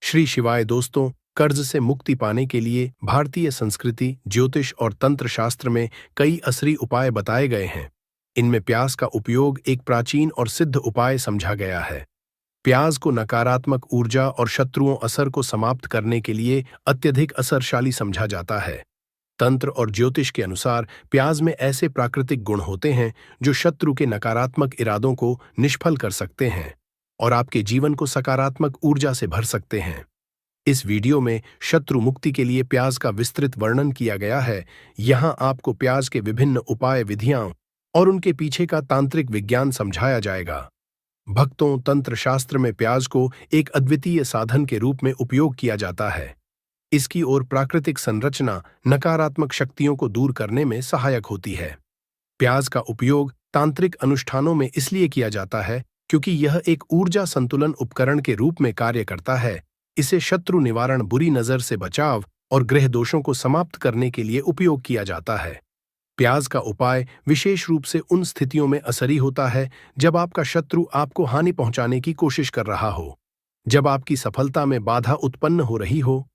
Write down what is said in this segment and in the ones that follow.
श्री शिवाय दोस्तों, कर्ज से मुक्ति पाने के लिए भारतीय संस्कृति, ज्योतिष और तंत्र शास्त्र में कई असली उपाय बताए गए हैं। इनमें प्याज का उपयोग एक प्राचीन और सिद्ध उपाय समझा गया है। प्याज को नकारात्मक ऊर्जा और शत्रुओं असर को समाप्त करने के लिए अत्यधिक असरशाली समझा जाता है। तंत्र और ज्योतिष के अनुसार प्याज में ऐसे प्राकृतिक गुण होते हैं जो शत्रु के नकारात्मक इरादों को निष्फल कर सकते हैं और आपके जीवन को सकारात्मक ऊर्जा से भर सकते हैं। इस वीडियो में शत्रु मुक्ति के लिए प्याज का विस्तृत वर्णन किया गया है। यहाँ आपको प्याज के विभिन्न उपाय विधियां और उनके पीछे का तांत्रिक विज्ञान समझाया जाएगा। भक्तों, तंत्र शास्त्र में प्याज को एक अद्वितीय साधन के रूप में उपयोग किया जाता है। इसकी ओर प्राकृतिक संरचना नकारात्मक शक्तियों को दूर करने में सहायक होती है। प्याज का उपयोग तांत्रिक अनुष्ठानों में इसलिए किया जाता है क्योंकि यह एक ऊर्जा संतुलन उपकरण के रूप में कार्य करता है। इसे शत्रु निवारण, बुरी नजर से बचाव और ग्रह दोषों को समाप्त करने के लिए उपयोग किया जाता है। प्याज का उपाय विशेष रूप से उन स्थितियों में असरी होता है जब आपका शत्रु आपको हानि पहुंचाने की कोशिश कर रहा हो, जब आपकी सफलता में बाधा उत्पन्न हो रही हो,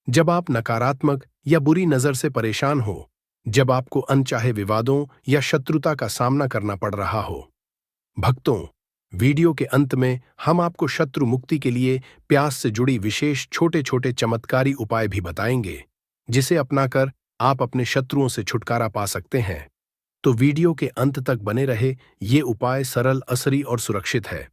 जब आप नकारात्मक या बुरी नजर से परेशान हो, जब आपको अनचाहे विवादों या शत्रुता का सामना करना पड़ रहा हो। भक्तों, वीडियो के अंत में हम आपको शत्रु मुक्ति के लिए प्याज से जुड़ी विशेष छोटे छोटे चमत्कारी उपाय भी बताएंगे, जिसे अपनाकर आप अपने शत्रुओं से छुटकारा पा सकते हैं। तो वीडियो के अंत तक बने रहे। ये उपाय सरल, असरी और सुरक्षित है।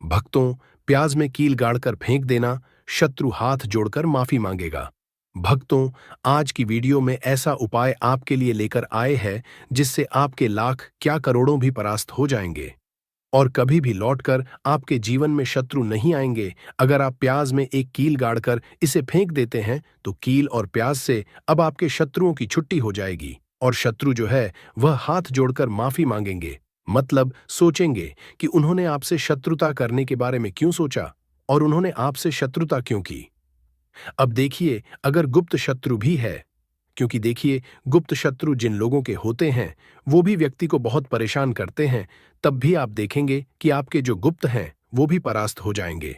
भक्तों, प्याज में कील गाड़कर फेंक देना, शत्रु हाथ जोड़कर माफी मांगेगा। भक्तों, आज की वीडियो में ऐसा उपाय आपके लिए लेकर आए हैं जिससे आपके लाख क्या करोड़ों भी परास्त हो जाएंगे और कभी भी लौटकर आपके जीवन में शत्रु नहीं आएंगे। अगर आप प्याज में एक कील गाड़कर इसे फेंक देते हैं तो कील और प्याज से अब आपके शत्रुओं की छुट्टी हो जाएगी और शत्रु जो है वह हाथ जोड़कर माफी मांगेंगे। मतलब सोचेंगे कि उन्होंने आपसे शत्रुता करने के बारे में क्यों सोचा और उन्होंने आपसे शत्रुता क्यों की। अब देखिए, अगर गुप्त शत्रु भी है, क्योंकि देखिए, गुप्त शत्रु जिन लोगों के होते हैं वो भी व्यक्ति को बहुत परेशान करते हैं, तब भी आप देखेंगे कि आपके जो गुप्त हैं वो भी परास्त हो जाएंगे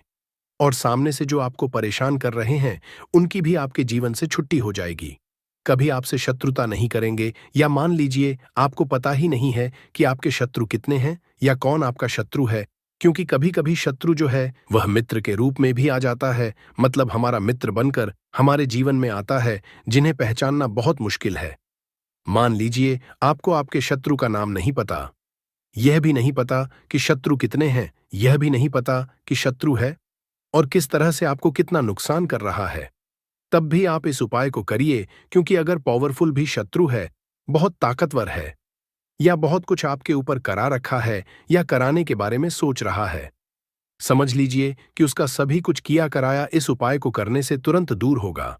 और सामने से जो आपको परेशान कर रहे हैं उनकी भी आपके जीवन से छुट्टी हो जाएगी। कभी आपसे शत्रुता नहीं करेंगे, या मान लीजिए आपको पता ही नहीं है कि आपके शत्रु कितने हैं या कौन आपका शत्रु है, क्योंकि कभी कभी शत्रु जो है वह मित्र के रूप में भी आ जाता है। मतलब हमारा मित्र बनकर हमारे जीवन में आता है, जिन्हें पहचानना बहुत मुश्किल है। मान लीजिए आपको आपके शत्रु का नाम नहीं पता, यह भी नहीं पता कि शत्रु कितने हैं, यह भी नहीं पता कि शत्रु है और किस तरह से आपको कितना नुकसान कर रहा है। तब भी आप इस उपाय को करिए, क्योंकि अगर पावरफुल भी शत्रु है, बहुत ताकतवर है, या बहुत कुछ आपके ऊपर करा रखा है या कराने के बारे में सोच रहा है, समझ लीजिए कि उसका सभी कुछ किया कराया इस उपाय को करने से तुरंत दूर होगा।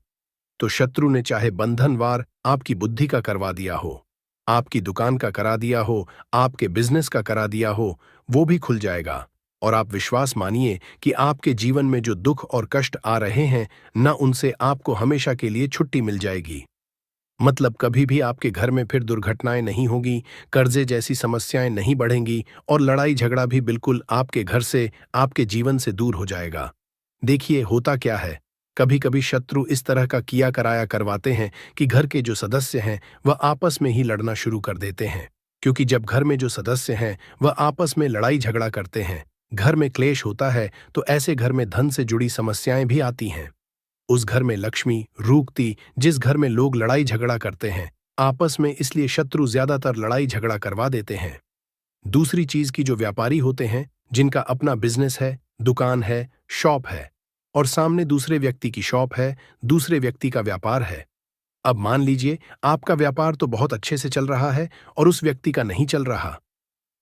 तो शत्रु ने चाहे बंधनवार आपकी बुद्धि का करवा दिया हो, आपकी दुकान का करा दिया हो, आपके बिजनेस का करा दिया हो, वो भी खुल जाएगा और आप विश्वास मानिए कि आपके जीवन में जो दुख और कष्ट आ रहे हैं न, उनसे आपको हमेशा के लिए छुट्टी मिल जाएगी। मतलब कभी भी आपके घर में फिर दुर्घटनाएं नहीं होगी, कर्जे जैसी समस्याएं नहीं बढ़ेंगी और लड़ाई झगड़ा भी बिल्कुल आपके घर से, आपके जीवन से दूर हो जाएगा। देखिए, होता क्या है, कभी कभी शत्रु इस तरह का किया कराया करवाते हैं कि घर के जो सदस्य हैं वह आपस में ही लड़ना शुरू कर देते हैं, क्योंकि जब घर में जो सदस्य हैं वह आपस में लड़ाई झगड़ा करते हैं, घर में क्लेश होता है, तो ऐसे घर में धन से जुड़ी समस्याएं भी आती हैं। उस घर में लक्ष्मी रूकती, जिस घर में लोग लड़ाई झगड़ा करते हैं आपस में, इसलिए शत्रु ज्यादातर लड़ाई झगड़ा करवा देते हैं। दूसरी चीज की जो व्यापारी होते हैं, जिनका अपना बिजनेस है, दुकान है, शॉप है और सामने दूसरे व्यक्ति की शॉप है, दूसरे व्यक्ति का व्यापार है। अब मान लीजिए आपका व्यापार तो बहुत अच्छे से चल रहा है और उस व्यक्ति का नहीं चल रहा।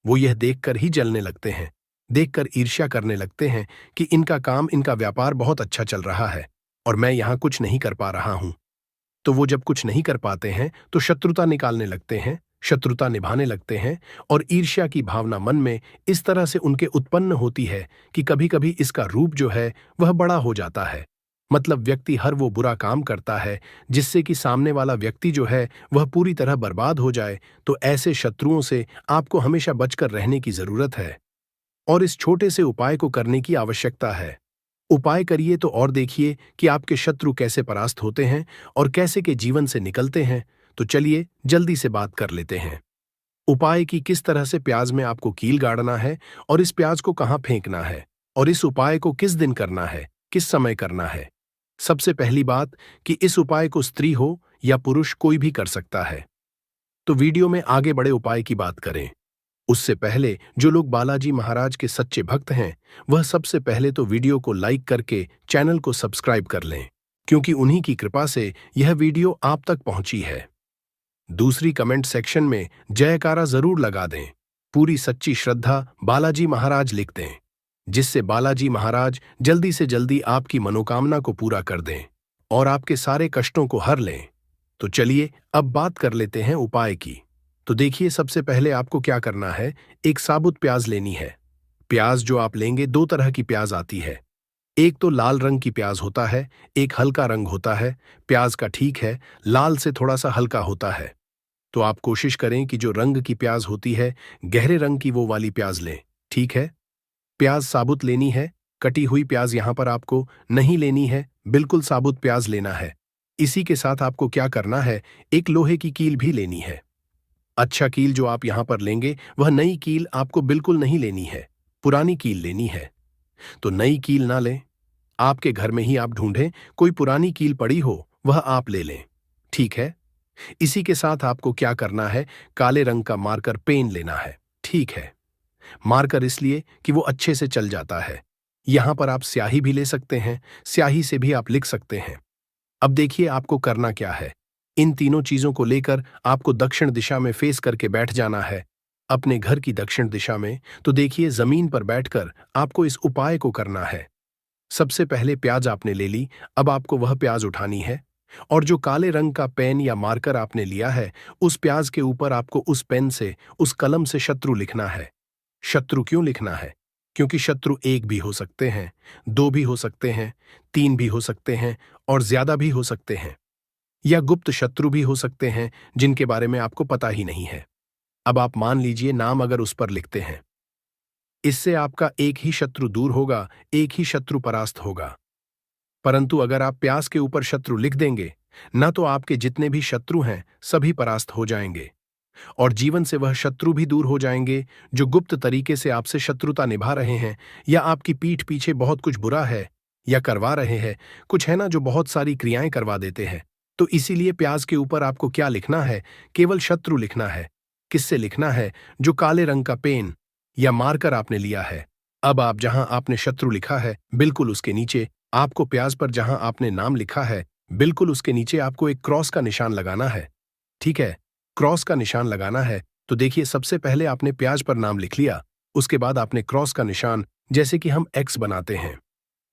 वो यह देखकर ही जलने लगते हैं, देखकर ईर्ष्या करने लगते हैं कि इनका काम, इनका व्यापार बहुत अच्छा चल रहा है और मैं यहां कुछ नहीं कर पा रहा हूं। तो वो जब कुछ नहीं कर पाते हैं तो शत्रुता निकालने लगते हैं, शत्रुता निभाने लगते हैं और ईर्ष्या की भावना मन में इस तरह से उनके उत्पन्न होती है कि कभी कभी इसका रूप जो है वह बड़ा हो जाता है। मतलब व्यक्ति हर वो बुरा काम करता है जिससे कि सामने वाला व्यक्ति जो है वह पूरी तरह बर्बाद हो जाए। तो ऐसे शत्रुओं से आपको हमेशा बचकर रहने की जरूरत है और इस छोटे से उपाय को करने की आवश्यकता है। उपाय करिए तो और देखिए कि आपके शत्रु कैसे परास्त होते हैं और कैसे के जीवन से निकलते हैं। तो चलिए जल्दी से बात कर लेते हैं। उपाय की किस तरह से प्याज में आपको कील गाड़ना है और इस प्याज को कहाँ फेंकना है और इस उपाय को किस दिन करना है, किस समय करना है। सबसे पहली बात कि इस उपाय को स्त्री हो या पुरुष कोई भी कर सकता है। तो वीडियो में आगे बड़े उपाय की बात करें उससे पहले जो लोग बालाजी महाराज के सच्चे भक्त हैं वह सबसे पहले तो वीडियो को लाइक करके चैनल को सब्सक्राइब कर लें, क्योंकि उन्हीं की कृपा से यह वीडियो आप तक पहुंची है। दूसरी कमेंट सेक्शन में जयकारा जरूर लगा दें। पूरी सच्ची श्रद्धा बालाजी महाराज लिख दें, जिससे बालाजी महाराज जल्दी से जल्दी आपकी मनोकामना को पूरा कर दें और आपके सारे कष्टों को हर लें। तो चलिए अब बात कर लेते हैं उपाय की। तो देखिए सबसे पहले आपको क्या करना है, एक साबुत प्याज लेनी है। प्याज जो आप लेंगे दो तरह की प्याज आती है, एक तो लाल रंग की प्याज होता है, एक हल्का रंग होता है। प्याज का ठीक है लाल से थोड़ा सा हल्का होता है। तो आप कोशिश करें कि जो रंग की प्याज होती है गहरे रंग की वो वाली प्याज लें, ठीक है। प्याज साबुत लेनी है, कटी हुई प्याज यहां पर आपको नहीं लेनी है, बिल्कुल साबुत प्याज लेना है। इसी के साथ आपको क्या करना है, एक लोहे की कील भी लेनी है। अच्छा कील जो आप यहां पर लेंगे वह नई कील आपको बिल्कुल नहीं लेनी है, पुरानी कील लेनी है। तो नई कील ना लें, आपके घर में ही आप ढूंढें कोई पुरानी कील पड़ी हो वह आप ले लें, ठीक है। इसी के साथ आपको क्या करना है, काले रंग का मार्कर पेन लेना है, ठीक है। मार्कर इसलिए कि वो अच्छे से चल जाता है। यहां पर आप स्याही भी ले सकते हैं, स्याही से भी आप लिख सकते हैं। अब देखिए आपको करना क्या है, इन तीनों चीजों को लेकर आपको दक्षिण दिशा में फेस करके बैठ जाना है, अपने घर की दक्षिण दिशा में। तो देखिए जमीन पर बैठकर आपको इस उपाय को करना है। सबसे पहले प्याज आपने ले ली, अब आपको वह प्याज उठानी है और जो काले रंग का पेन या मार्कर आपने लिया है उस प्याज के ऊपर आपको उस पेन से, उस कलम से शत्रु लिखना है। शत्रु क्यों लिखना है, क्योंकि शत्रु एक भी हो सकते हैं, दो भी हो सकते हैं, तीन भी हो सकते हैं और ज्यादा भी हो सकते हैं, या गुप्त शत्रु भी हो सकते हैं जिनके बारे में आपको पता ही नहीं है। अब आप मान लीजिए नाम अगर उस पर लिखते हैं, इससे आपका एक ही शत्रु दूर होगा, एक ही शत्रु परास्त होगा। परंतु अगर आप प्याज के ऊपर शत्रु लिख देंगे ना तो आपके जितने भी शत्रु हैं सभी परास्त हो जाएंगे और जीवन से वह शत्रु भी दूर हो जाएंगे जो गुप्त तरीके से आपसे शत्रुता निभा रहे हैं या आपकी पीठ पीछे बहुत कुछ बुरा है या करवा रहे हैं। कुछ है ना जो बहुत सारी क्रियाएं करवा देते हैं। तो इसीलिए प्याज के ऊपर आपको क्या लिखना है, केवल शत्रु लिखना है। किससे लिखना है, जो काले रंग का पेन या मार्कर आपने लिया है। अब आप जहां आपने शत्रु लिखा है बिल्कुल उसके नीचे आपको प्याज पर जहां आपने नाम लिखा है बिल्कुल उसके नीचे आपको एक क्रॉस का निशान लगाना है, ठीक है। क्रॉस का निशान लगाना है तो देखिए सबसे पहले आपने प्याज पर नाम लिख लिया, उसके बाद आपने क्रॉस का निशान, जैसे कि हम एक्स बनाते हैं,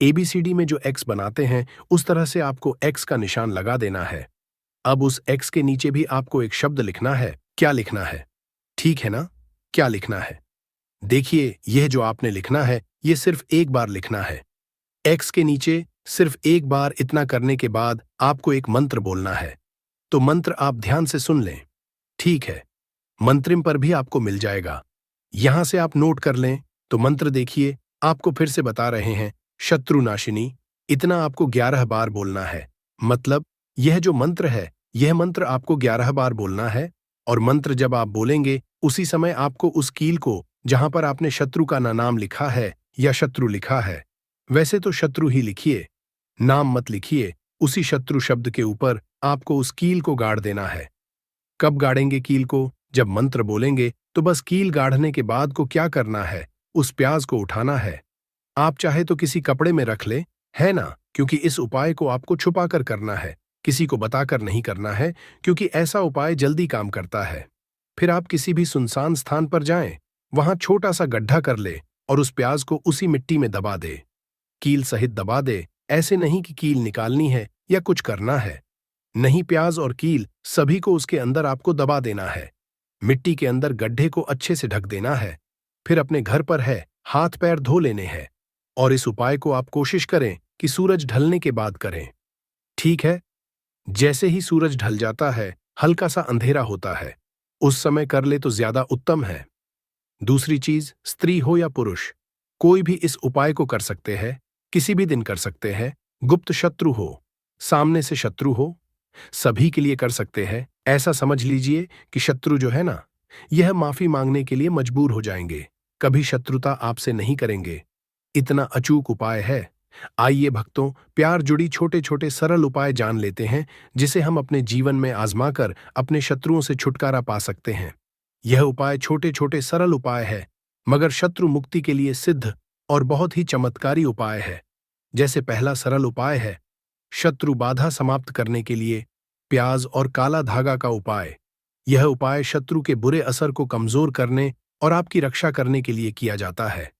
एबीसीडी में जो एक्स बनाते हैं उस तरह से आपको एक्स का निशान लगा देना है। अब उस एक्स के नीचे भी आपको एक शब्द लिखना है। क्या लिखना है, ठीक है ना, क्या लिखना है। देखिए यह जो आपने लिखना है यह सिर्फ एक बार लिखना है। एक्स के नीचे सिर्फ एक बार इतना करने के बाद आपको एक मंत्र बोलना है। तो मंत्र आप ध्यान से सुन लें, ठीक है। मंत्रिम पर भी आपको मिल जाएगा, यहां से आप नोट कर लें। तो मंत्र देखिए आपको फिर से बता रहे हैं, शत्रुनाशिनी। इतना आपको 11 बार बोलना है। मतलब यह जो मंत्र है यह मंत्र आपको 11 बार बोलना है और मंत्र जब आप बोलेंगे उसी समय आपको उस कील को जहां पर आपने शत्रु का नाम लिखा है या शत्रु लिखा है, वैसे तो शत्रु ही लिखिए, नाम मत लिखिए, उसी शत्रु शब्द के ऊपर आपको उस कील को गाड़ देना है। कब गाड़ेंगे कील को, जब मंत्र बोलेंगे। तो बस कील गाड़ने के बाद को क्या करना है, उस प्याज को उठाना है। आप चाहे तो किसी कपड़े में रख ले, है ना, क्योंकि इस उपाय को आपको छुपा कर करना है, किसी को बताकर नहीं करना है, क्योंकि ऐसा उपाय जल्दी काम करता है। फिर आप किसी भी सुनसान स्थान पर जाएं, वहां छोटा सा गड्ढा कर ले और उस प्याज को उसी मिट्टी में दबा दे, कील सहित दबा दे। ऐसे नहीं कि कील निकालनी है या कुछ करना है, नहीं, प्याज और कील सभी को उसके अंदर आपको दबा देना है। मिट्टी के अंदर गड्ढे को अच्छे से ढक देना है। फिर अपने घर पर है हाथ पैर धो लेने हैं और इस उपाय को आप कोशिश करें कि सूरज ढलने के बाद करें, ठीक है। जैसे ही सूरज ढल जाता है हल्का सा अंधेरा होता है, उस समय कर ले तो ज्यादा उत्तम है। दूसरी चीज, स्त्री हो या पुरुष कोई भी इस उपाय को कर सकते हैं। किसी भी दिन कर सकते हैं, गुप्त शत्रु हो, सामने से शत्रु हो, सभी के लिए कर सकते हैं। ऐसा समझ लीजिए कि शत्रु जो है ना, यह माफी मांगने के लिए मजबूर हो जाएंगे, कभी शत्रुता आपसे नहीं करेंगे। इतना अचूक उपाय है। आइए भक्तों, प्यार जुड़ी छोटे छोटे सरल उपाय जान लेते हैं, जिसे हम अपने जीवन में आजमाकर अपने शत्रुओं से छुटकारा पा सकते हैं। यह उपाय छोटे छोटे सरल उपाय है, मगर शत्रु मुक्ति के लिए सिद्ध और बहुत ही चमत्कारी उपाय है। जैसे पहला सरल उपाय है, शत्रु बाधा समाप्त करने के लिए प्याज और काला धागा का उपाय। यह उपाय शत्रु के बुरे असर को कमजोर करने और आपकी रक्षा करने के लिए किया जाता है।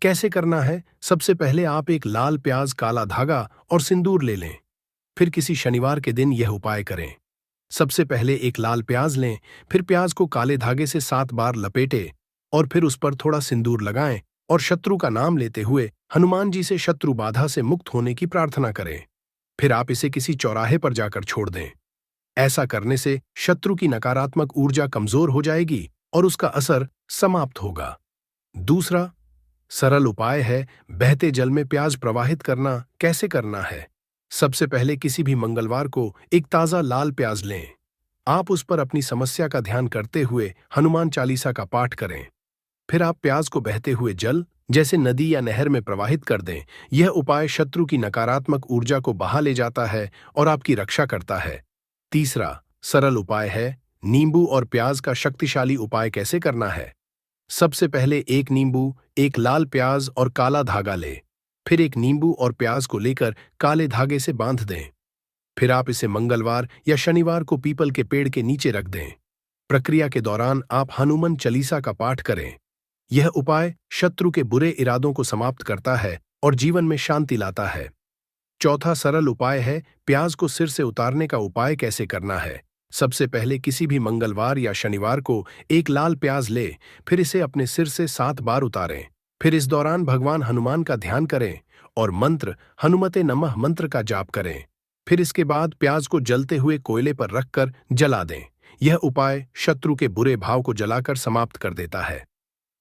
कैसे करना है? सबसे पहले आप एक लाल प्याज, काला धागा और सिंदूर ले लें। फिर किसी शनिवार के दिन यह उपाय करें। सबसे पहले एक लाल प्याज लें, फिर प्याज को काले धागे से 7 बार लपेटें और फिर उस पर थोड़ा सिंदूर लगाएं और शत्रु का नाम लेते हुए हनुमान जी से शत्रु बाधा से मुक्त होने की प्रार्थना करें। फिर आप इसे किसी चौराहे पर जाकर छोड़ दें। ऐसा करने से शत्रु की नकारात्मक ऊर्जा कमजोर हो जाएगी और उसका असर समाप्त होगा। दूसरा सरल उपाय है बहते जल में प्याज प्रवाहित करना। कैसे करना है? सबसे पहले किसी भी मंगलवार को एक ताजा लाल प्याज लें। आप उस पर अपनी समस्या का ध्यान करते हुए हनुमान चालीसा का पाठ करें। फिर आप प्याज को बहते हुए जल, जैसे नदी या नहर में प्रवाहित कर दें। यह उपाय शत्रु की नकारात्मक ऊर्जा को बहा ले जाता है और आपकी रक्षा करता है। तीसरा सरल उपाय है नींबू और प्याज का शक्तिशाली उपाय। कैसे करना है? सबसे पहले एक नींबू, एक लाल प्याज और काला धागा ले। फिर एक नींबू और प्याज को लेकर काले धागे से बांध दें। फिर आप इसे मंगलवार या शनिवार को पीपल के पेड़ के नीचे रख दें। प्रक्रिया के दौरान आप हनुमान चालीसा का पाठ करें। यह उपाय शत्रु के बुरे इरादों को समाप्त करता है और जीवन में शांति लाता है। चौथा सरल उपाय है प्याज को सिर से उतारने का उपाय। कैसे करना है? सबसे पहले किसी भी मंगलवार या शनिवार को एक लाल प्याज ले, फिर इसे अपने सिर से 7 बार उतारें। फिर इस दौरान भगवान हनुमान का ध्यान करें और मंत्र हनुमते नमः मंत्र का जाप करें। फिर इसके बाद प्याज को जलते हुए कोयले पर रखकर जला दें। यह उपाय शत्रु के बुरे भाव को जलाकर समाप्त कर देता है।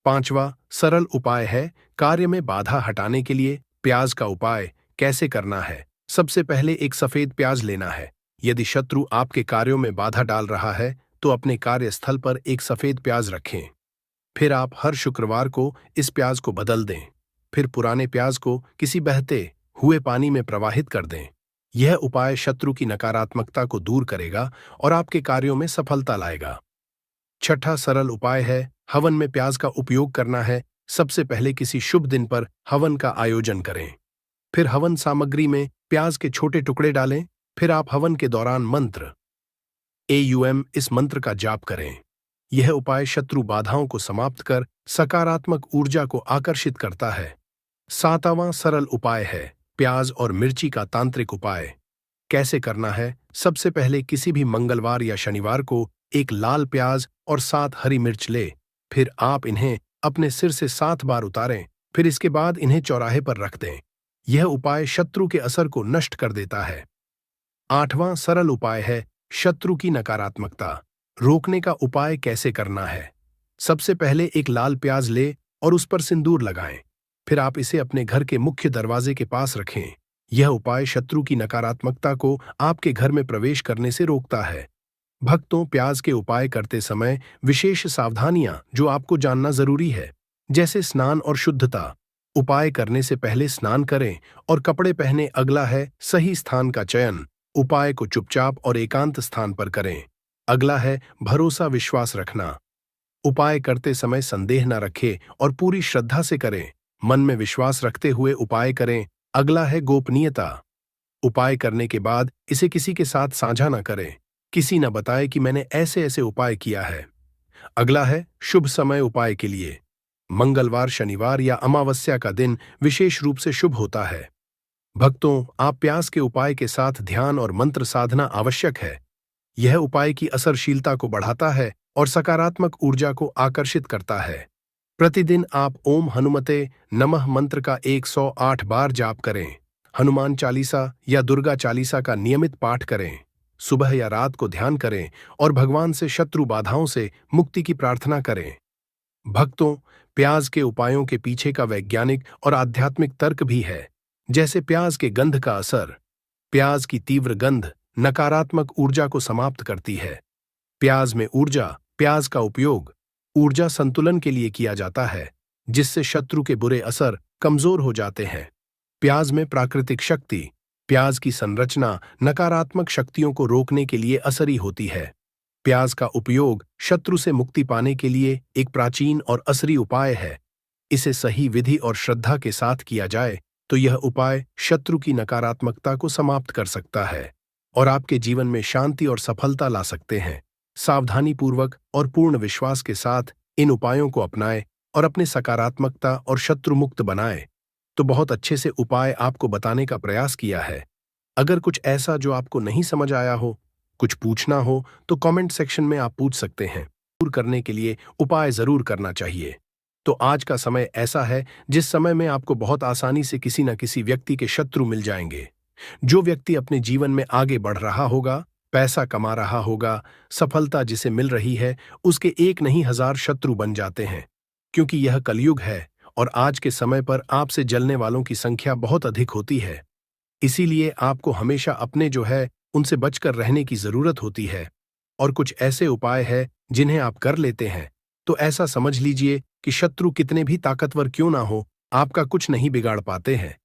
पांचवा सरल उपाय है कार्य में बाधा हटाने के लिए प्याज का उपाय। कैसे करना है? सबसे पहले एक सफेद प्याज लेना है। यदि शत्रु आपके कार्यों में बाधा डाल रहा है तो अपने कार्यस्थल पर एक सफेद प्याज रखें। फिर आप हर शुक्रवार को इस प्याज को बदल दें। फिर पुराने प्याज को किसी बहते हुए पानी में प्रवाहित कर दें। यह उपाय शत्रु की नकारात्मकता को दूर करेगा और आपके कार्यों में सफलता लाएगा। छठा सरल उपाय है हवन में प्याज का उपयोग करना है। सबसे पहले किसी शुभ दिन पर हवन का आयोजन करें। फिर हवन सामग्री में प्याज के छोटे टुकड़े डालें। फिर आप हवन के दौरान मंत्र AUM इस मंत्र का जाप करें। यह उपाय शत्रु बाधाओं को समाप्त कर सकारात्मक ऊर्जा को आकर्षित करता है। सातवां सरल उपाय है प्याज और मिर्ची का तांत्रिक उपाय। कैसे करना है? सबसे पहले किसी भी मंगलवार या शनिवार को एक लाल प्याज और 7 हरी मिर्च ले। फिर आप इन्हें अपने सिर से 7 बार उतारें। फिर इसके बाद इन्हें चौराहे पर रख दें। यह उपाय शत्रु के असर को नष्ट कर देता है। आठवां सरल उपाय है शत्रु की नकारात्मकता रोकने का उपाय। कैसे करना है? सबसे पहले एक लाल प्याज ले और उस पर सिंदूर लगाएं। फिर आप इसे अपने घर के मुख्य दरवाजे के पास रखें। यह उपाय शत्रु की नकारात्मकता को आपके घर में प्रवेश करने से रोकता है। भक्तों, प्याज के उपाय करते समय विशेष सावधानियां जो आपको जानना जरूरी है, जैसे स्नान और शुद्धता। उपाय करने से पहले स्नान करें और कपड़े पहने। अगला है सही स्थान का चयन। उपाय को चुपचाप और एकांत स्थान पर करें। अगला है भरोसा विश्वास रखना। उपाय करते समय संदेह न रखें और पूरी श्रद्धा से करें। मन में विश्वास रखते हुए उपाय करें। अगला है गोपनीयता। उपाय करने के बाद इसे किसी के साथ साझा न करें। किसी न बताए कि मैंने ऐसे ऐसे उपाय किया है। अगला है शुभ समय। उपाय के लिए मंगलवार, शनिवार या अमावस्या का दिन विशेष रूप से शुभ होता है। भक्तों, आप प्याज के उपाय के साथ ध्यान और मंत्र साधना आवश्यक है। यह उपाय की असरशीलता को बढ़ाता है और सकारात्मक ऊर्जा को आकर्षित करता है। प्रतिदिन आप ओम हनुमते नमः मंत्र का 108 बार जाप करें। हनुमान चालीसा या दुर्गा चालीसा का नियमित पाठ करें। सुबह या रात को ध्यान करें और भगवान से शत्रु बाधाओं से मुक्ति की प्रार्थना करें। भक्तों, प्याज के उपायों के पीछे का वैज्ञानिक और आध्यात्मिक तर्क भी है। जैसे प्याज के गंध का असर। प्याज की तीव्र गंध नकारात्मक ऊर्जा को समाप्त करती है। प्याज में ऊर्जा। प्याज का उपयोग ऊर्जा संतुलन के लिए किया जाता है, जिससे शत्रु के बुरे असर कमजोर हो जाते हैं। प्याज में प्राकृतिक शक्ति। प्याज की संरचना नकारात्मक शक्तियों को रोकने के लिए असरी होती है। प्याज का उपयोग शत्रु से मुक्ति पाने के लिए एक प्राचीन और असरी उपाय है। इसे सही विधि और श्रद्धा के साथ किया जाए तो यह उपाय शत्रु की नकारात्मकता को समाप्त कर सकता है और आपके जीवन में शांति और सफलता ला सकते हैं। सावधानीपूर्वक और पूर्ण विश्वास के साथ इन उपायों को अपनाएं और अपने सकारात्मकता और शत्रु मुक्त बनाएं। तो बहुत अच्छे से उपाय आपको बताने का प्रयास किया है। अगर कुछ ऐसा जो आपको नहीं समझ आया हो, कुछ पूछना हो, तो कमेंट सेक्शन में आप पूछ सकते हैं। दूर करने के लिए उपाय जरूर करना चाहिए। तो आज का समय ऐसा है जिस समय में आपको बहुत आसानी से किसी न किसी व्यक्ति के शत्रु मिल जाएंगे। जो व्यक्ति अपने जीवन में आगे बढ़ रहा होगा, पैसा कमा रहा होगा, सफलता जिसे मिल रही है, उसके एक नहीं 1000 शत्रु बन जाते हैं। क्योंकि यह कलयुग है और आज के समय पर आपसे जलने वालों की संख्या बहुत अधिक होती है। इसीलिए आपको हमेशा अपने जो है उनसे बचकर रहने की जरूरत होती है। और कुछ ऐसे उपाय हैं जिन्हें आप कर लेते हैं तो ऐसा समझ लीजिए कि शत्रु कितने भी ताकतवर क्यों ना हो, आपका कुछ नहीं बिगाड़ पाते हैं।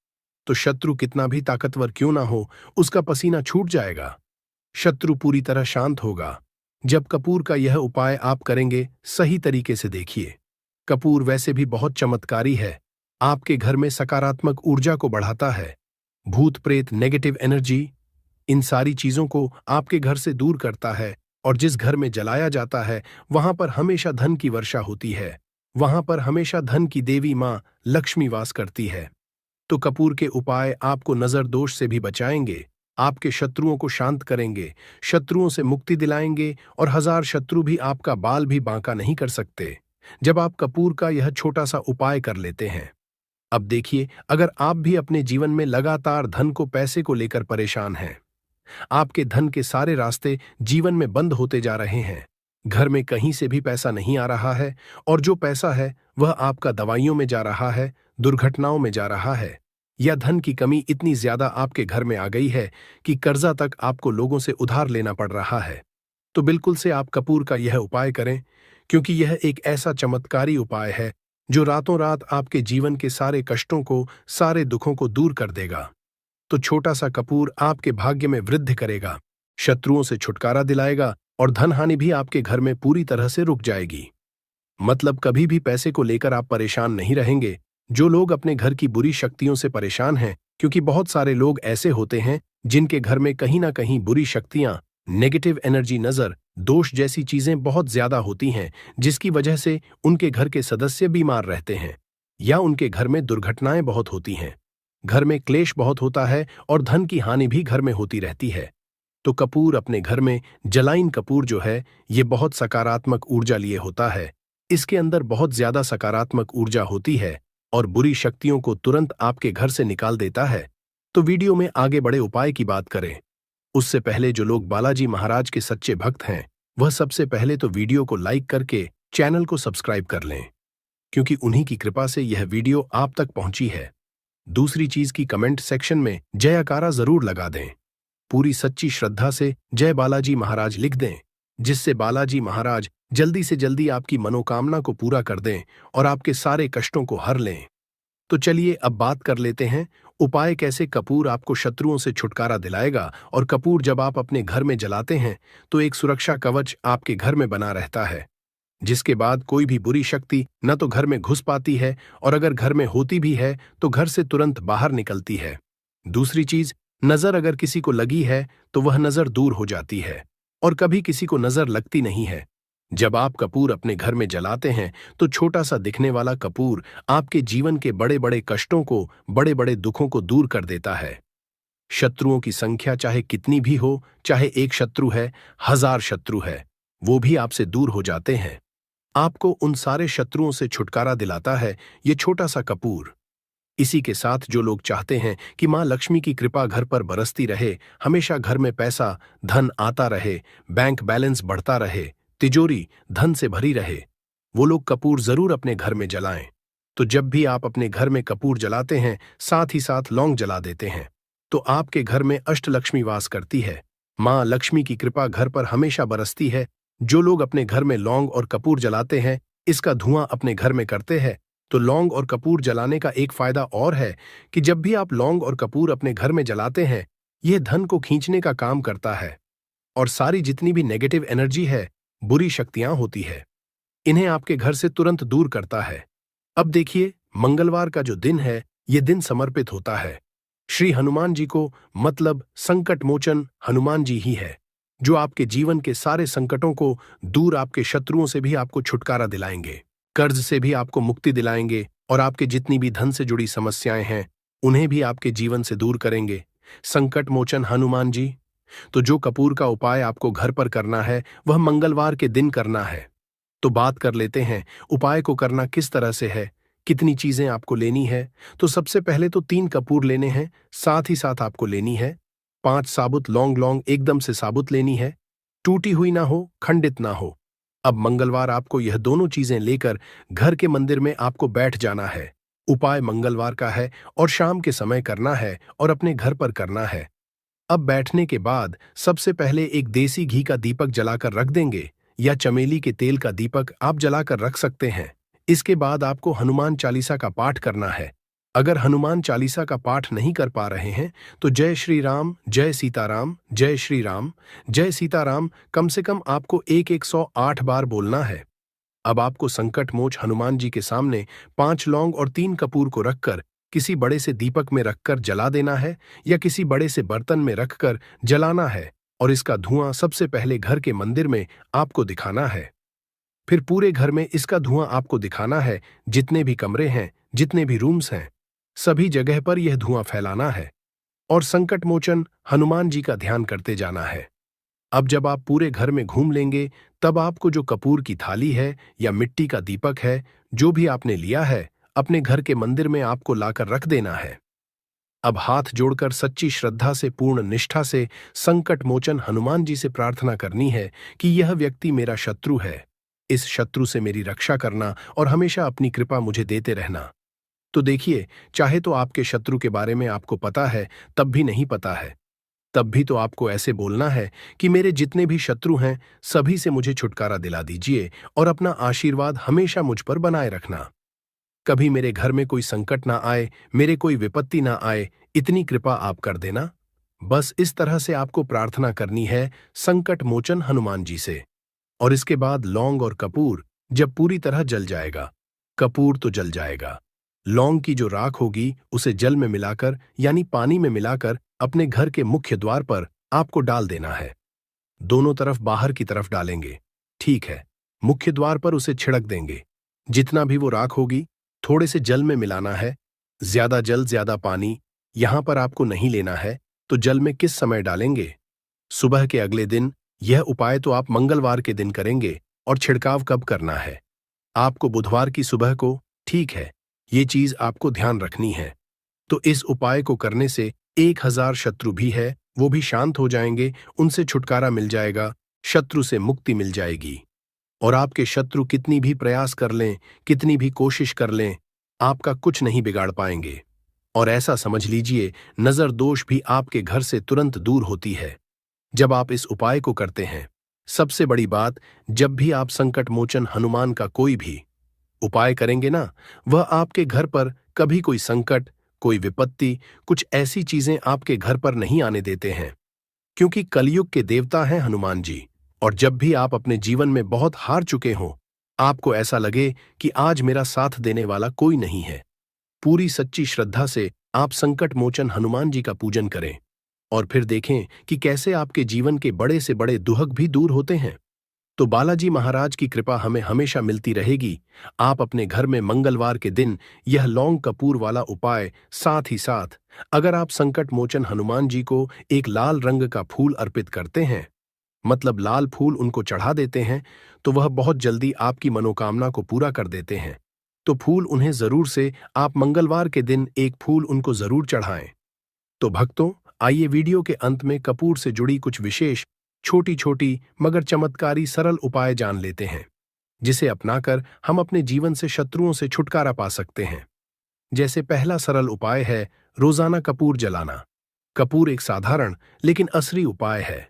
तो शत्रु कितना भी ताकतवर क्यों ना हो, उसका पसीना छूट जाएगा। शत्रु पूरी तरह शांत होगा। जब कपूर का यह उपाय आप करेंगे, सही तरीके से देखिए। कपूर वैसे भी बहुत चमत्कारी है। आपके घर में सकारात्मक ऊर्जा को बढ़ाता है। भूत प्रेत, नेगेटिव एनर्जी, इन सारी चीजों को आपके घर से दूर करता है। और जिस घर में जलाया जाता है वहां पर हमेशा धन की वर्षा होती है। वहां पर हमेशा धन की देवी मां लक्ष्मी वास करती है। तो कपूर के उपाय आपको नजर दोष से भी बचाएंगे, आपके शत्रुओं को शांत करेंगे, शत्रुओं से मुक्ति दिलाएंगे और 1000 शत्रु भी आपका बाल भी बांका नहीं कर सकते जब आप कपूर का यह छोटा सा उपाय कर लेते हैं। अब देखिए, अगर आप भी अपने जीवन में लगातार धन को, पैसे को लेकर परेशान हैं, आपके धन के सारे रास्ते जीवन में बंद होते जा रहे हैं, घर में कहीं से भी पैसा नहीं आ रहा है और जो पैसा है वह आपका दवाइयों में जा रहा है, दुर्घटनाओं में जा रहा है, या धन की कमी इतनी ज्यादा आपके घर में आ गई है कि कर्जा तक आपको लोगों से उधार लेना पड़ रहा है, तो बिल्कुल से आप कपूर का यह उपाय करें, क्योंकि यह एक ऐसा चमत्कारी उपाय है जो रातों रात आपके जीवन के सारे कष्टों को, सारे दुखों को दूर कर देगा। तो छोटा सा कपूर आपके भाग्य में वृद्धि करेगा, शत्रुओं से छुटकारा दिलाएगा और धन हानि भी आपके घर में पूरी तरह से रुक जाएगी। मतलब कभी भी पैसे को लेकर आप परेशान नहीं रहेंगे। जो लोग अपने घर की बुरी शक्तियों से परेशान हैं, क्योंकि बहुत सारे लोग ऐसे होते हैं जिनके घर में कहीं ना कहीं बुरी शक्तियां, नेगेटिव एनर्जी, नजर दोष जैसी चीजें बहुत ज्यादा होती हैं, जिसकी वजह से उनके घर के सदस्य बीमार रहते हैं या उनके घर में दुर्घटनाएं बहुत होती हैं, घर में क्लेश बहुत होता है और धन की हानि भी घर में होती रहती है। तो कपूर अपने घर में, जलाइन कपूर जो है, ये बहुत सकारात्मक ऊर्जा लिए होता है। इसके अंदर बहुत ज्यादा सकारात्मक ऊर्जा होती है और बुरी शक्तियों को तुरंत आपके घर से निकाल देता है। तो वीडियो में आगे बड़े उपाय की बात करें उससे पहले जो लोग बालाजी महाराज के सच्चे भक्त हैं, वह सबसे पहले तो वीडियो को लाइक करके चैनल को सब्सक्राइब कर लें, क्योंकि उन्हीं की कृपा से यह वीडियो आप तक पहुंची है। दूसरी चीज की कमेंट सेक्शन में जयकारा जरूर लगा दें। पूरी सच्ची श्रद्धा से जय बालाजी महाराज लिख दें, जिससे बालाजी महाराज जल्दी से जल्दी आपकी मनोकामना को पूरा कर दें और आपके सारे कष्टों को हर लें। तो चलिए अब बात कर लेते हैं उपाय कैसे कपूर आपको शत्रुओं से छुटकारा दिलाएगा। और कपूर जब आप अपने घर में जलाते हैं तो एक सुरक्षा कवच आपके घर में बना रहता है, जिसके बाद कोई भी बुरी शक्ति न तो घर में घुस पाती है और अगर घर में होती भी है तो घर से तुरंत बाहर निकलती है। दूसरी चीज, नजर अगर किसी को लगी है तो वह नजर दूर हो जाती है और कभी किसी को नजर लगती नहीं है। जब आप कपूर अपने घर में जलाते हैं तो छोटा सा दिखने वाला कपूर आपके जीवन के बड़े बड़े कष्टों को, बड़े बड़े दुखों को दूर कर देता है। शत्रुओं की संख्या चाहे कितनी भी हो, चाहे एक शत्रु है, 1000 शत्रु है, वो भी आपसे दूर हो जाते हैं। आपको उन सारे शत्रुओं से छुटकारा दिलाता है ये छोटा सा कपूर। इसी के साथ जो लोग चाहते हैं कि मां लक्ष्मी की कृपा घर पर बरसती रहे, हमेशा घर में पैसा, धन आता रहे, बैंक बैलेंस बढ़ता रहे, तिजोरी धन से भरी रहे, वो लोग कपूर जरूर अपने घर में जलाएं। तो जब भी आप अपने घर में कपूर जलाते हैं, साथ ही साथ लौंग जला देते हैं, तो आपके घर में अष्टलक्ष्मी वास करती है। माँ लक्ष्मी की कृपा घर पर हमेशा बरसती है। जो लोग अपने घर में लौंग और कपूर जलाते हैं, इसका धुआं अपने घर में करते हैं, तो लौंग और कपूर जलाने का एक फायदा और है कि जब भी आप लौंग और कपूर अपने घर में जलाते हैं, यह धन को खींचने का काम करता है और सारी जितनी भी नेगेटिव एनर्जी है, बुरी शक्तियां होती है, इन्हें आपके घर से तुरंत दूर करता है। अब देखिए, मंगलवार का जो दिन है, ये दिन समर्पित होता है श्री हनुमान जी को, मतलब संकट मोचन हनुमान जी ही है, जो आपके जीवन के सारे संकटों को दूर, आपके शत्रुओं से भी आपको छुटकारा दिलाएंगे, कर्ज से भी आपको मुक्ति दिलाएंगे और आपके जितनी भी धन से जुड़ी समस्याएं हैं, उन्हें भी आपके जीवन से दूर करेंगे। संकट मोचन हनुमान जी। तो जो कपूर का उपाय आपको घर पर करना है, वह मंगलवार के दिन करना है। तो बात कर लेते हैं उपाय को करना किस तरह से है, कितनी चीजें आपको लेनी है। तो सबसे पहले तो 3 कपूर लेने हैं, साथ ही साथ आपको लेनी है 5 साबुत लौंग। लौंग एकदम से साबुत लेनी है, टूटी हुई ना हो, खंडित ना हो। अब मंगलवार आपको यह दोनों चीजें लेकर घर के मंदिर में आपको बैठ जाना है। उपाय मंगलवार का है और शाम के समय करना है और अपने घर पर करना है। अब बैठने के बाद सबसे पहले एक देसी घी का दीपक जलाकर रख देंगे, या चमेली के तेल का दीपक आप जलाकर रख सकते हैं। इसके बाद आपको हनुमान चालीसा का पाठ करना है। अगर हनुमान चालीसा का पाठ नहीं कर पा रहे हैं, तो जय श्री राम, जय सीताराम, जय श्री राम, जय सीताराम कम से कम आपको 108 बार बोलना है। अब आपको संकट मोच हनुमान जी के सामने 5 लौंग और 3 कपूर को रखकर किसी बड़े से दीपक में रखकर जला देना है, या किसी बड़े से बर्तन में रखकर जलाना है, और इसका धुआं सबसे पहले घर के मंदिर में आपको दिखाना है। फिर पूरे घर में इसका धुआं आपको दिखाना है, जितने भी कमरे हैं, जितने भी रूम्स हैं, सभी जगह पर यह धुआं फैलाना है और संकट मोचन हनुमान जी का ध्यान करते जाना है। अब जब आप पूरे घर में घूम लेंगे, तब आपको जो कपूर की थाली है या मिट्टी का दीपक है, जो भी आपने लिया है, अपने घर के मंदिर में आपको लाकर रख देना है। अब हाथ जोड़कर सच्ची श्रद्धा से, पूर्ण निष्ठा से संकट मोचन हनुमान जी से प्रार्थना करनी है कि यह व्यक्ति मेरा शत्रु है, इस शत्रु से मेरी रक्षा करना और हमेशा अपनी कृपा मुझे देते रहना। तो देखिए, चाहे तो आपके शत्रु के बारे में आपको पता है, तब भी नहीं पता है, तब भी तो आपको ऐसे बोलना है कि मेरे जितने भी शत्रु हैं, सभी से मुझे छुटकारा दिला दीजिए और अपना आशीर्वाद हमेशा मुझ पर बनाए रखना। कभी मेरे घर में कोई संकट ना आए, मेरे कोई विपत्ति ना आए, इतनी कृपा आप कर देना। बस इस तरह से आपको प्रार्थना करनी है संकट मोचन हनुमान जी से। और इसके बाद लौंग और कपूर जब पूरी तरह जल जाएगा, कपूर तो जल जाएगा, लौंग की जो राख होगी उसे जल में मिलाकर, यानी पानी में मिलाकर, अपने घर के मुख्य द्वार पर आपको डाल देना है। दोनों तरफ बाहर की तरफ डालेंगे, ठीक है। मुख्य द्वार पर उसे छिड़क देंगे। जितना भी वो राख होगी, थोड़े से जल में मिलाना है। ज्यादा जल ज्यादा पानी यहां पर आपको नहीं लेना है। तो जल में किस समय डालेंगे? सुबह के अगले दिन। यह उपाय तो आप मंगलवार के दिन करेंगे। और छिड़काव कब करना है? आपको बुधवार की सुबह को, ठीक है। ये चीज आपको ध्यान रखनी है। तो इस उपाय को करने से 1000 शत्रु भी है, वो भी शांत हो जाएंगे, उनसे छुटकारा मिल जाएगा, शत्रु से मुक्ति मिल जाएगी। और आपके शत्रु कितनी भी प्रयास कर लें, कितनी भी कोशिश कर लें, आपका कुछ नहीं बिगाड़ पाएंगे। और ऐसा समझ लीजिए, नजर दोष भी आपके घर से तुरंत दूर होती है जब आप इस उपाय को करते हैं। सबसे बड़ी बात, जब भी आप संकट मोचन हनुमान का कोई भी उपाय करेंगे ना, वह आपके घर पर कभी कोई संकट, कोई विपत्ति, कुछ ऐसी चीजें आपके घर पर नहीं आने देते हैं, क्योंकि कलयुग के देवता हैं हनुमान जी। और जब भी आप अपने जीवन में बहुत हार चुके हों, आपको ऐसा लगे कि आज मेरा साथ देने वाला कोई नहीं है, पूरी सच्ची श्रद्धा से आप संकट मोचन हनुमान जी का पूजन करें और फिर देखें कि कैसे आपके जीवन के बड़े से बड़े दुहक भी दूर होते हैं। तो बालाजी महाराज की कृपा हमें हमेशा मिलती रहेगी। आप अपने घर में मंगलवार के दिन यह लौंग कपूर वाला उपाय, साथ ही साथ अगर आप संकट मोचन हनुमान जी को एक लाल रंग का फूल अर्पित करते हैं, मतलब लाल फूल उनको चढ़ा देते हैं, तो वह बहुत जल्दी आपकी मनोकामना को पूरा कर देते हैं। तो फूल उन्हें जरूर से आप मंगलवार के दिन एक फूल उनको जरूर चढ़ाएं। तो भक्तों, आइए वीडियो के अंत में कपूर से जुड़ी कुछ विशेष छोटी छोटी मगर चमत्कारी सरल उपाय जान लेते हैं। जिसे अपनाकर हम अपने जीवन से शत्रुओं से छुटकारा पा सकते हैं। जैसे पहला सरल उपाय है रोजाना कपूर जलाना। कपूर एक साधारण लेकिन असली उपाय है।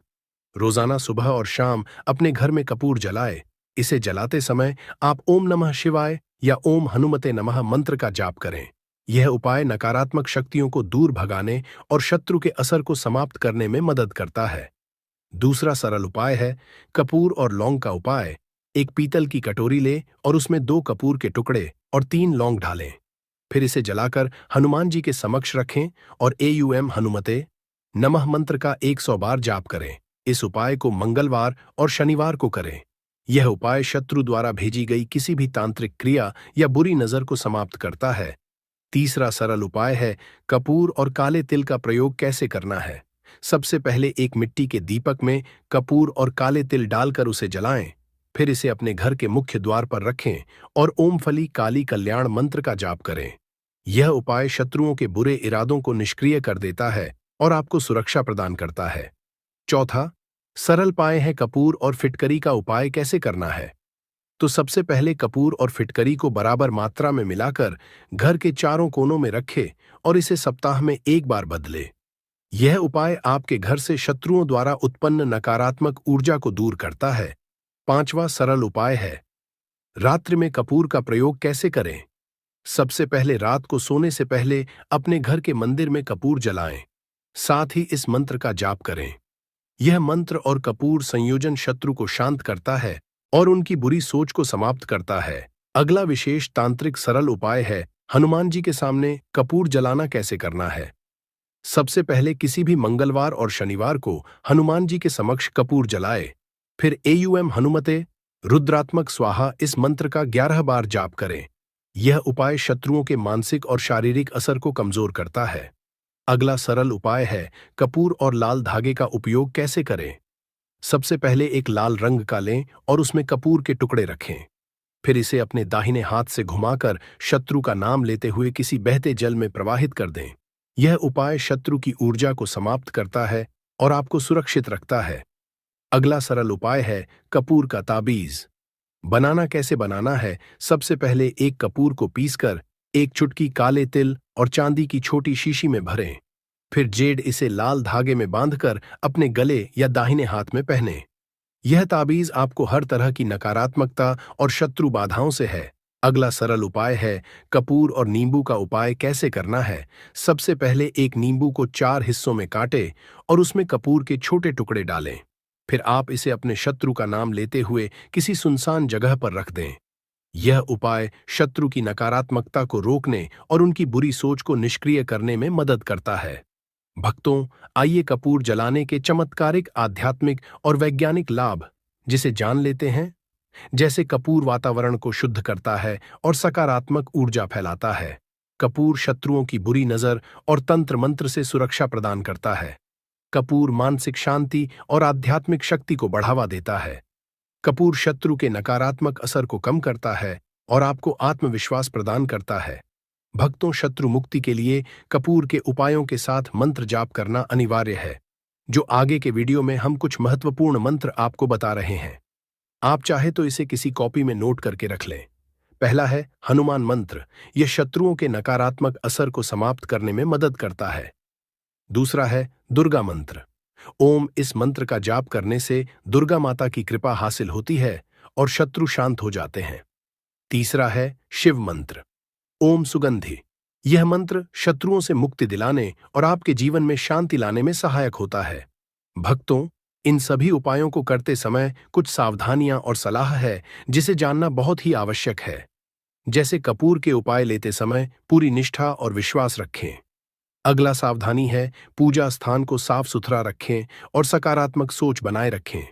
रोजाना सुबह और शाम अपने घर में कपूर जलाए। इसे जलाते समय आप ओम नमः शिवाय या ओम हनुमते नमः मंत्र का जाप करें। यह उपाय नकारात्मक शक्तियों को दूर भगाने और शत्रु के असर को समाप्त करने में मदद करता है। दूसरा सरल उपाय है कपूर और लौंग का उपाय। एक पीतल की कटोरी ले और उसमें 2 कपूर के टुकड़े और 3 लौंग डालें। फिर इसे जलाकर हनुमान जी के समक्ष रखें और एयूएम हनुमते नमः मंत्र का 100 बार जाप करें। इस उपाय को मंगलवार और शनिवार को करें। यह उपाय शत्रु द्वारा भेजी गई किसी भी तांत्रिक क्रिया या बुरी नजर को समाप्त करता है। तीसरा सरल उपाय है कपूर और काले तिल का प्रयोग कैसे करना है। सबसे पहले एक मिट्टी के दीपक में कपूर और काले तिल डालकर उसे जलाएं। फिर इसे अपने घर के मुख्य द्वार पर रखें और ओम फली काली कल्याण मंत्र का जाप करें। यह उपाय शत्रुओं के बुरे इरादों को निष्क्रिय कर देता है और आपको सुरक्षा प्रदान करता है। चौथा सरल उपाय है कपूर और फिटकरी का उपाय कैसे करना है। तो सबसे पहले कपूर और फिटकरी को बराबर मात्रा में मिलाकर घर के चारों कोनों में रखें और इसे सप्ताह में 1 बार बदले। यह उपाय आपके घर से शत्रुओं द्वारा उत्पन्न नकारात्मक ऊर्जा को दूर करता है। पांचवा सरल उपाय है रात्रि में कपूर का प्रयोग कैसे करें। सबसे पहले रात को सोने से पहले अपने घर के मंदिर में कपूर जलाएं। साथ ही इस मंत्र का जाप करें। यह मंत्र और कपूर संयोजन शत्रु को शांत करता है और उनकी बुरी सोच को समाप्त करता है। अगला विशेष तांत्रिक सरल उपाय है हनुमान जी के सामने कपूर जलाना कैसे करना है। सबसे पहले किसी भी मंगलवार और शनिवार को हनुमान जी के समक्ष कपूर जलाए। फिर एयूएम हनुमते रुद्रात्मक स्वाहा इस मंत्र का 11 बार जाप करें। यह उपाय शत्रुओं के मानसिक और शारीरिक असर को कमजोर करता है। अगला सरल उपाय है कपूर और लाल धागे का उपयोग कैसे करें। सबसे पहले एक लाल रंग का लें और उसमें कपूर के टुकड़े रखें। फिर इसे अपने दाहिने हाथ से घुमाकर शत्रु का नाम लेते हुए किसी बहते जल में प्रवाहित कर दें। यह उपाय शत्रु की ऊर्जा को समाप्त करता है और आपको सुरक्षित रखता है। अगला सरल उपाय है कपूर का ताबीज। बनाना कैसे बनाना है। सबसे पहले एक कपूर को पीसकर एक चुटकी काले तिल और चांदी की छोटी शीशी में भरें। फिर जेड इसे लाल धागे में बांधकर अपने गले या दाहिने हाथ में पहने। यह ताबीज आपको हर तरह की नकारात्मकता और शत्रु बाधाओं से है। अगला सरल उपाय है कपूर और नींबू का उपाय कैसे करना है। सबसे पहले एक नींबू को 4 हिस्सों में काटें और उसमें कपूर के छोटे टुकड़े डालें। फिर आप इसे अपने शत्रु का नाम लेते हुए किसी सुनसान जगह पर रख दें। यह उपाय शत्रु की नकारात्मकता को रोकने और उनकी बुरी सोच को निष्क्रिय करने में मदद करता है। भक्तों, आइए कपूर जलाने के चमत्कारिक आध्यात्मिक और वैज्ञानिक लाभ जिसे जान लेते हैं। जैसे कपूर वातावरण को शुद्ध करता है और सकारात्मक ऊर्जा फैलाता है। कपूर शत्रुओं की बुरी नजर और तंत्र मंत्र से सुरक्षा प्रदान करता है। कपूर मानसिक शांति और आध्यात्मिक शक्ति को बढ़ावा देता है। कपूर शत्रु के नकारात्मक असर को कम करता है और आपको आत्मविश्वास प्रदान करता है। भक्तों, शत्रु मुक्ति के लिए कपूर के उपायों के साथ मंत्र जाप करना अनिवार्य है। जो आगे के वीडियो में हम कुछ महत्वपूर्ण मंत्र आपको बता रहे हैं। आप चाहे तो इसे किसी कॉपी में नोट करके रख लें। पहला है हनुमान मंत्र। यह शत्रुओं के नकारात्मक असर को समाप्त करने में मदद करता है। दूसरा है दुर्गा मंत्र। ओम इस मंत्र का जाप करने से दुर्गा माता की कृपा हासिल होती है और शत्रु शांत हो जाते हैं। तीसरा है शिव मंत्र। ओम सुगंधि। यह मंत्र शत्रुओं से मुक्ति दिलाने और आपके जीवन में शांति लाने में सहायक होता है। भक्तों, इन सभी उपायों को करते समय कुछ सावधानियां और सलाह है जिसे जानना बहुत ही आवश्यक है। जैसे कपूर के उपाय लेते समय पूरी निष्ठा और विश्वास रखें। अगला सावधानी है पूजा स्थान को साफ सुथरा रखें और सकारात्मक सोच बनाए रखें।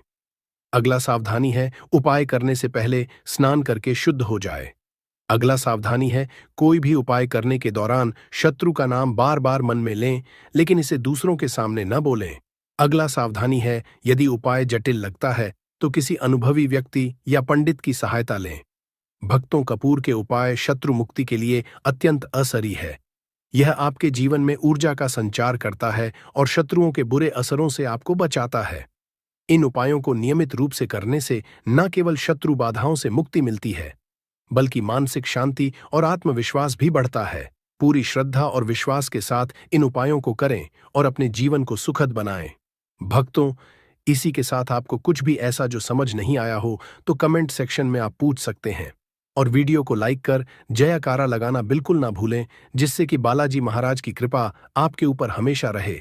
अगला सावधानी है उपाय करने से पहले स्नान करके शुद्ध हो जाए। अगला सावधानी है कोई भी उपाय करने के दौरान शत्रु का नाम बार बार मन में लें, लेकिन इसे दूसरों के सामने न बोलें। अगला सावधानी है यदि उपाय जटिल लगता है तो किसी अनुभवी व्यक्ति या पंडित की सहायता लें। भक्तों, कपूर के उपाय शत्रु मुक्ति के लिए अत्यंत असरी है। यह आपके जीवन में ऊर्जा का संचार करता है और शत्रुओं के बुरे असरों से आपको बचाता है। इन उपायों को नियमित रूप से करने से न केवल शत्रु बाधाओं से मुक्ति मिलती है, बल्कि मानसिक शांति और आत्मविश्वास भी बढ़ता है। पूरी श्रद्धा और विश्वास के साथ इन उपायों को करें और अपने जीवन को सुखद बनाएं। भक्तों, इसी के साथ आपको कुछ भी ऐसा जो समझ नहीं आया हो तो कमेंट सेक्शन में आप पूछ सकते हैं, और वीडियो को लाइक कर जयकारा लगाना बिल्कुल ना भूलें, जिससे कि बालाजी महाराज की कृपा आपके ऊपर हमेशा रहे।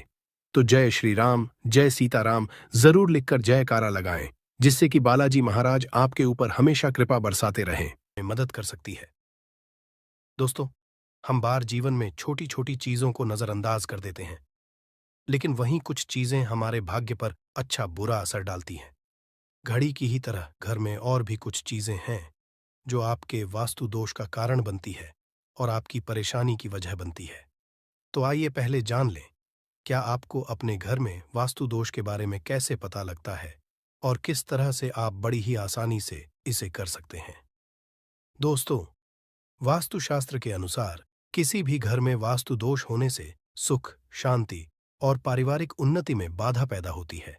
तो जय श्री राम, जय सीताराम जरूर लिखकर जयकारा लगाएं, जिससे कि बालाजी महाराज आपके ऊपर हमेशा कृपा बरसाते रहें। मदद कर सकती है। दोस्तों, हम बार जीवन में छोटी छोटी चीजों को नजरअंदाज कर देते हैं, लेकिन वहीं कुछ चीजें हमारे भाग्य पर अच्छा बुरा असर डालती हैं। घड़ी की ही तरह घर में और भी कुछ चीजें हैं जो आपके वास्तु दोष का कारण बनती है और आपकी परेशानी की वजह बनती है। तो आइए पहले जान लें, क्या आपको अपने घर में वास्तु दोष के बारे में कैसे पता लगता है और किस तरह से आप बड़ी ही आसानी से इसे कर सकते हैं। दोस्तों, वास्तुशास्त्र के अनुसार किसी भी घर में वास्तु दोष होने से सुख, शांति और पारिवारिक उन्नति में बाधा पैदा होती है।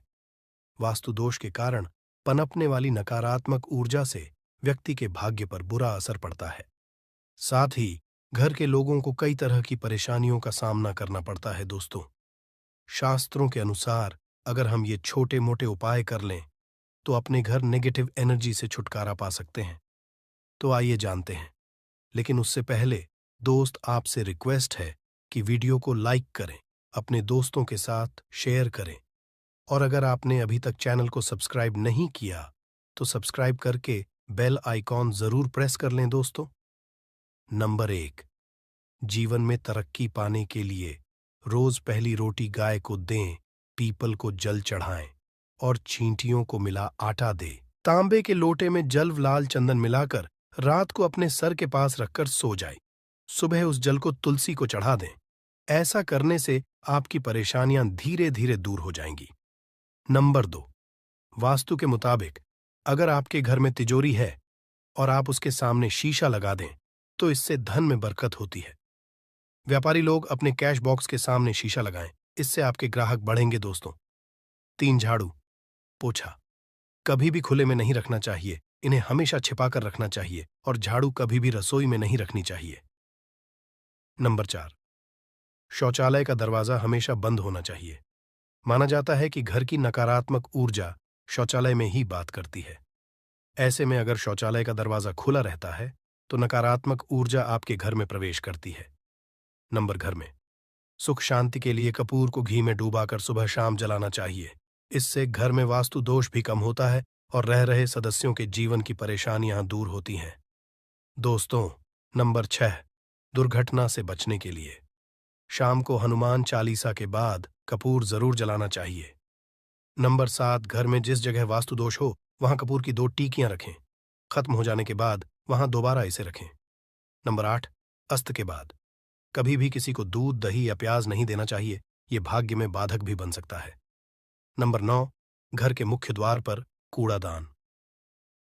वास्तु दोष के कारण पनपने वाली नकारात्मक ऊर्जा से व्यक्ति के भाग्य पर बुरा असर पड़ता है। साथ ही घर के लोगों को कई तरह की परेशानियों का सामना करना पड़ता है। दोस्तों, शास्त्रों के अनुसार अगर हम ये छोटे मोटे उपाय कर लें तो अपने घर नेगेटिव एनर्जी से छुटकारा पा सकते हैं। तो आइए जानते हैं, लेकिन उससे पहले दोस्त, आपसे रिक्वेस्ट है कि वीडियो को लाइक करें, अपने दोस्तों के साथ शेयर करें, और अगर आपने अभी तक चैनल को सब्सक्राइब नहीं किया तो सब्सक्राइब करके बेल आइकॉन जरूर प्रेस कर लें। दोस्तों, नंबर 1, जीवन में तरक्की पाने के लिए रोज पहली रोटी गाय को दें, पीपल को जल चढ़ाएं और चींटियों को मिला आटा दें। तांबे के लोटे में जल लाल चंदन मिलाकर रात को अपने सर के पास रखकर सो जाए। सुबह उस जल को तुलसी को चढ़ा दें। ऐसा करने से आपकी परेशानियां धीरे धीरे दूर हो जाएंगी। नंबर 2, वास्तु के मुताबिक अगर आपके घर में तिजोरी है और आप उसके सामने शीशा लगा दें तो इससे धन में बरकत होती है। व्यापारी लोग अपने कैश बॉक्स के सामने शीशा लगाएं, इससे आपके ग्राहक बढ़ेंगे। दोस्तों, 3, झाड़ू पोछा कभी भी खुले में नहीं रखना चाहिए, इन्हें हमेशा छिपाकर रखना चाहिए, और झाड़ू कभी भी रसोई में नहीं रखनी चाहिए। नंबर 4, शौचालय का दरवाजा हमेशा बंद होना चाहिए। माना जाता है कि घर की नकारात्मक ऊर्जा शौचालय में ही बात करती है। ऐसे में अगर शौचालय का दरवाजा खुला रहता है तो नकारात्मक ऊर्जा आपके घर में प्रवेश करती है। घर में सुख शांति के लिए कपूर को घी में डूबाकर सुबह शाम जलाना चाहिए। इससे घर में वास्तु दोष भी कम होता है और रह रहे सदस्यों के जीवन की परेशानियां दूर होती हैं। दोस्तों, नंबर 6, दुर्घटना से बचने के लिए शाम को हनुमान चालीसा के बाद कपूर जरूर जलाना चाहिए। नंबर 7, घर में जिस जगह वास्तु दोष हो वहां कपूर की 2 टीकियां रखें। खत्म हो जाने के बाद वहां दोबारा इसे रखें। नंबर 8, अस्त के बाद कभी भी किसी को दूध, दही या प्याज नहीं देना चाहिए, यह भाग्य में बाधक भी बन सकता है। नंबर 9, घर के मुख्य द्वार पर कूड़ादान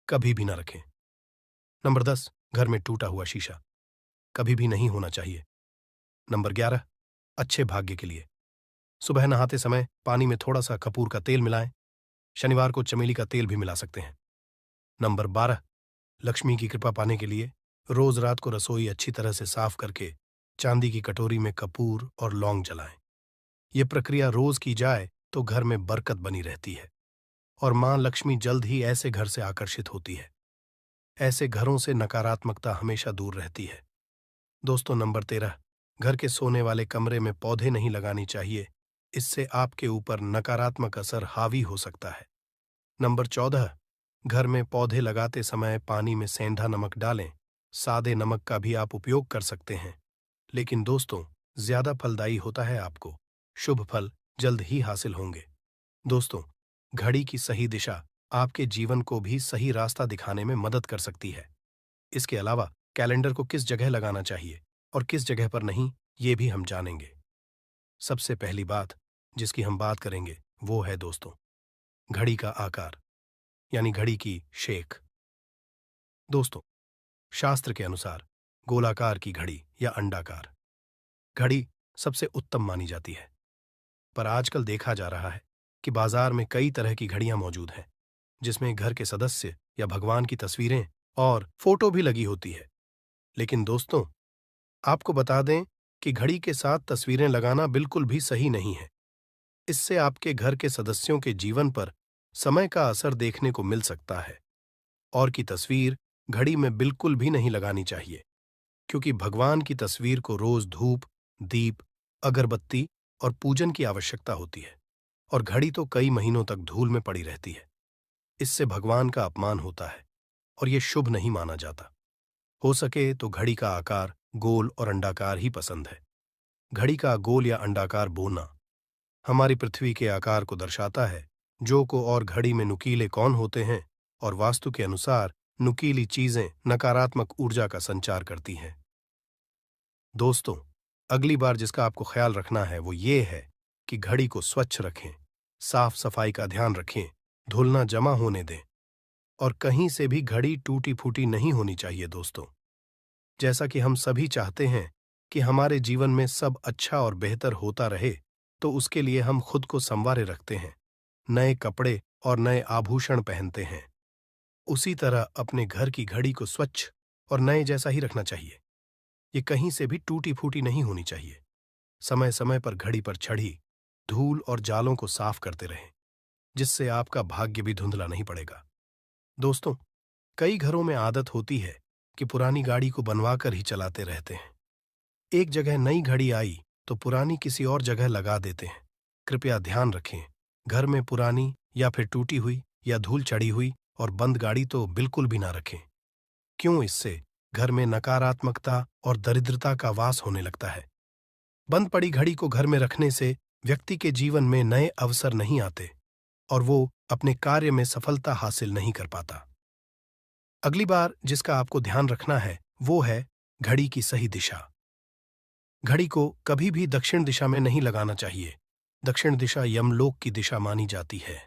कभी भी न रखें। नंबर 10, घर में टूटा हुआ शीशा कभी भी नहीं होना चाहिए। नंबर 11, अच्छे भाग्य के लिए सुबह नहाते समय पानी में थोड़ा सा कपूर का तेल मिलाएं। शनिवार को चमेली का तेल भी मिला सकते हैं। नंबर 12, लक्ष्मी की कृपा पाने के लिए रोज रात को रसोई अच्छी तरह से साफ करके चांदी की कटोरी में कपूर और लौंग जलाएं। यह प्रक्रिया रोज की जाए तो घर में बरकत बनी रहती है और मां लक्ष्मी जल्द ही ऐसे घर से आकर्षित होती है। ऐसे घरों से नकारात्मकता हमेशा दूर रहती है। दोस्तों, नंबर 13, घर के सोने वाले कमरे में पौधे नहीं लगानी चाहिए, इससे आपके ऊपर नकारात्मक असर हावी हो सकता है। नंबर 14, घर में पौधे लगाते समय पानी में सेंधा नमक डालें। सादे नमक का भी आप उपयोग कर सकते हैं, लेकिन दोस्तों ज्यादा फलदायी होता है। आपको शुभ फल जल्द ही हासिल होंगे। दोस्तों, घड़ी की सही दिशा आपके जीवन को भी सही रास्ता दिखाने में मदद कर सकती है। इसके अलावा कैलेंडर को किस जगह लगाना चाहिए और किस जगह पर नहीं, ये भी हम जानेंगे। सबसे पहली बात जिसकी हम बात करेंगे वो है दोस्तों, घड़ी का आकार, यानी घड़ी की शेख। दोस्तों, शास्त्र के अनुसार गोलाकार की घड़ी या अंडाकार घड़ी सबसे उत्तम मानी जाती है, पर आजकल देखा जा रहा है कि बाजार में कई तरह की घड़ियां मौजूद हैं, जिसमें घर के सदस्य या भगवान की तस्वीरें और फोटो भी लगी होती है। लेकिन दोस्तों, आपको बता दें कि घड़ी के साथ तस्वीरें लगाना बिल्कुल भी सही नहीं है। इससे आपके घर के सदस्यों के जीवन पर समय का असर देखने को मिल सकता है। और की तस्वीर घड़ी में बिल्कुल भी नहीं लगानी चाहिए, क्योंकि भगवान की तस्वीर को रोज धूप, दीप, अगरबत्ती और पूजन की आवश्यकता होती है, और घड़ी तो कई महीनों तक धूल में पड़ी रहती है। इससे भगवान का अपमान होता है और ये शुभ नहीं माना जाता। हो सके तो घड़ी का आकार गोल और अंडाकार ही पसंद है। घड़ी का गोल या अंडाकार बोना हमारी पृथ्वी के आकार को दर्शाता है, जो को और घड़ी में नुकीले कौन होते हैं, और वास्तु के अनुसार नुकीली चीजें नकारात्मक ऊर्जा का संचार करती हैं। दोस्तों, अगली बार जिसका आपको ख्याल रखना है वो ये है कि घड़ी को स्वच्छ रखें, साफ सफाई का ध्यान रखें, धूल ना जमा होने दें, और कहीं से भी घड़ी टूटी फूटी नहीं होनी चाहिए। दोस्तों, जैसा कि हम सभी चाहते हैं कि हमारे जीवन में सब अच्छा और बेहतर होता रहे, तो उसके लिए हम खुद को संवारे रखते हैं, नए कपड़े और नए आभूषण पहनते हैं। उसी तरह अपने घर की घड़ी को स्वच्छ और नए जैसा ही रखना चाहिए। ये कहीं से भी टूटी फूटी नहीं होनी चाहिए। समय समय पर घड़ी पर चढ़ी धूल और जालों को साफ करते रहें, जिससे आपका भाग्य भी धुंधला नहीं पड़ेगा। दोस्तों, कई घरों में आदत होती है कि पुरानी गाड़ी को बनवा कर ही चलाते रहते हैं। एक जगह नई घड़ी आई तो पुरानी किसी और जगह लगा देते हैं। कृपया ध्यान रखें, घर में पुरानी या फिर टूटी हुई या धूल चढ़ी हुई और बंद गाड़ी तो बिल्कुल भी ना रखें। क्यों? इससे घर में नकारात्मकता और दरिद्रता का वास होने लगता है। बंद पड़ी घड़ी को घर में रखने से व्यक्ति के जीवन में नए अवसर नहीं आते और वो अपने कार्य में सफलता हासिल नहीं कर पाता। अगली बार जिसका आपको ध्यान रखना है वो है घड़ी की सही दिशा। घड़ी को कभी भी दक्षिण दिशा में नहीं लगाना चाहिए। दक्षिण दिशा यमलोक की दिशा मानी जाती है।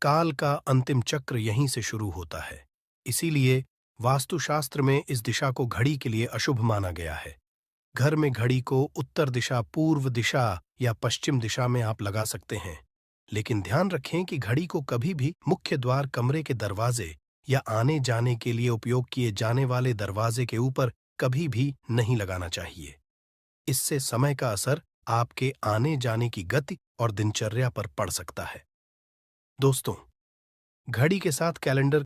काल का अंतिम चक्र यहीं से शुरू होता है। इसीलिए वास्तुशास्त्र में इस दिशा को घड़ी के लिए अशुभ माना गया है। घर में घड़ी को उत्तर दिशा, पूर्व दिशा या पश्चिम दिशा में आप लगा सकते हैं, लेकिन ध्यान रखें कि घड़ी को कभी भी मुख्य द्वार, कमरे के दरवाजे या आने जाने के लिए उपयोग किए जाने वाले दरवाजे के ऊपर कभी भी नहीं लगाना चाहिए। इससे समय का असर आपके आने जाने की गति और दिनचर्या पर पड़ सकता है। दोस्तों, घड़ी के साथ कैलेंडर